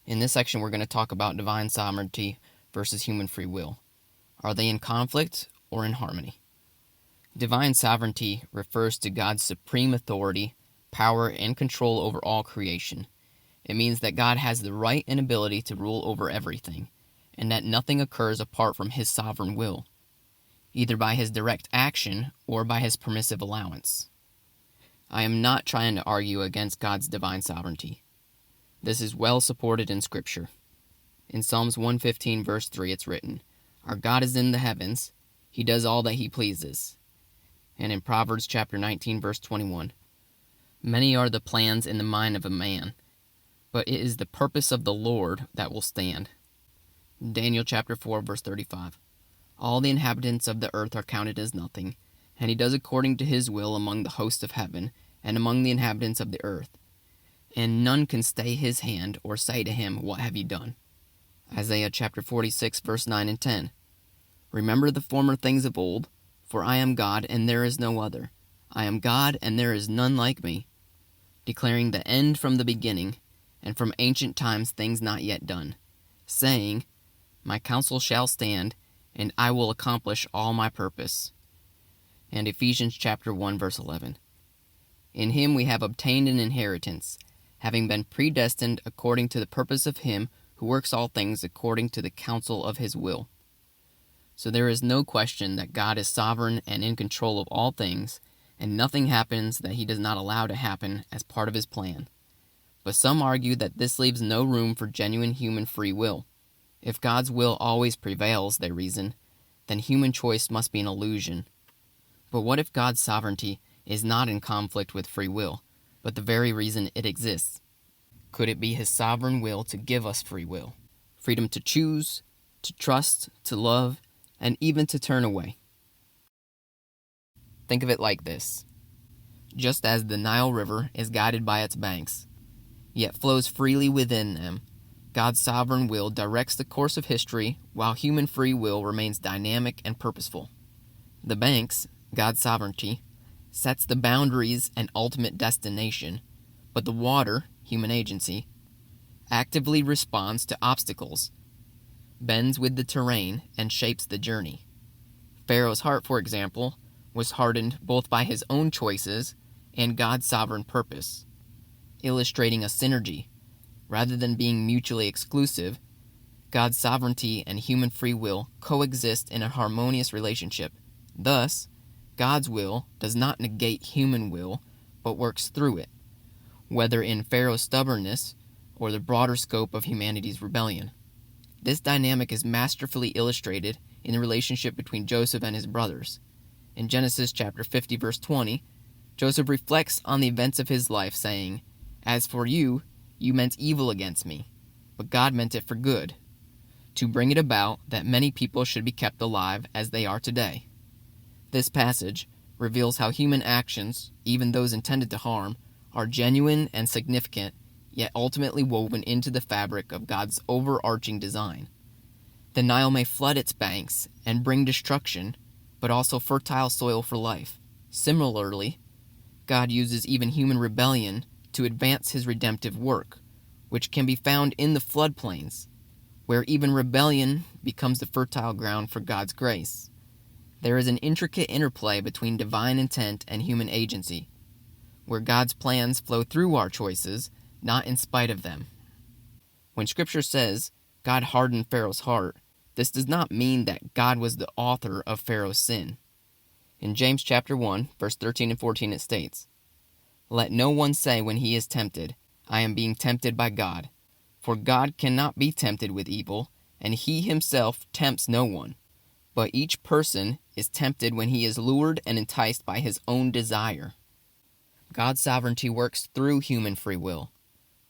In this section, we're going to talk about divine sovereignty versus human free will. Are they in conflict or in harmony? Divine sovereignty refers to God's supreme authority, power, and control over all creation. It means that God has the right and ability to rule over everything, and that nothing occurs apart from his sovereign will, either by his direct action or by his permissive allowance. I am not trying to argue against God's divine sovereignty. This is well supported in Scripture. In Psalms 115, verse 3, it's written, "Our God is in the heavens. He does all that he pleases." And in Proverbs chapter 19, verse 21, "Many are the plans in the mind of a man, but it is the purpose of the Lord that will stand." Daniel chapter 4, verse 35, "All the inhabitants of the earth are counted as nothing, and he does according to his will among the hosts of heaven and among the inhabitants of the earth. And none can stay his hand or say to him, 'What have you done?'" Isaiah chapter 46, verse 9 and 10, "Remember the former things of old, for I am God and there is no other. I am God and there is none like me, declaring the end from the beginning, and from ancient times things not yet done, saying, My counsel shall stand, and I will accomplish all my purpose." And Ephesians chapter 1, verse 11, "In him we have obtained an inheritance, having been predestined according to the purpose of him who works all things according to the counsel of his will." So there is no question that God is sovereign and in control of all things, and nothing happens that he does not allow to happen as part of his plan. But some argue that this leaves no room for genuine human free will. If God's will always prevails, they reason, then human choice must be an illusion. But what if God's sovereignty is not in conflict with free will, but the very reason it exists? Could it be his sovereign will to give us free will? Freedom to choose, to trust, to love, and even to turn away. Think of it like this. Just as the Nile River is guided by its banks, yet flows freely within them, God's sovereign will directs the course of history while human free will remains dynamic and purposeful. The banks, God's sovereignty, sets the boundaries and ultimate destination, but the water, human agency, actively responds to obstacles, bends with the terrain, and shapes the journey. Pharaoh's heart, for example, was hardened both by his own choices and God's sovereign purpose, illustrating a synergy. Rather than being mutually exclusive, God's sovereignty and human free will coexist in a harmonious relationship. Thus, God's will does not negate human will, but works through it, whether in Pharaoh's stubbornness or the broader scope of humanity's rebellion. This dynamic is masterfully illustrated in the relationship between Joseph and his brothers. In Genesis chapter 50, verse 20, Joseph reflects on the events of his life, saying, "As for you, you meant evil against me, but God meant it for good, to bring it about that many people should be kept alive as they are today." This passage reveals how human actions, even those intended to harm, are genuine and significant, yet ultimately woven into the fabric of God's overarching design. The Nile may flood its banks and bring destruction, but also fertile soil for life. Similarly, God uses even human rebellion to advance his redemptive work, which can be found in the floodplains, where even rebellion becomes the fertile ground for God's grace. There is an intricate interplay between divine intent and human agency, where God's plans flow through our choices, not in spite of them. When Scripture says God hardened Pharaoh's heart, this does not mean that God was the author of Pharaoh's sin. In James chapter 1, verse 13 and 14, it states, "Let no one say when he is tempted, 'I am being tempted by God.' For God cannot be tempted with evil, and he himself tempts no one. But each person is tempted when he is lured and enticed by his own desire." God's sovereignty works through human free will.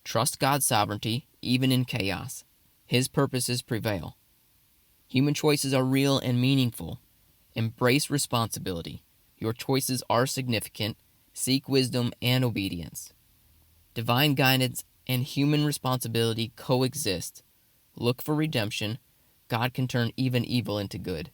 Trust God's sovereignty even in chaos. His purposes prevail. Human choices are real and meaningful. Embrace responsibility. Your choices are significant. Seek wisdom and obedience. Divine guidance and human responsibility coexist. Look for redemption. God can turn even evil into good.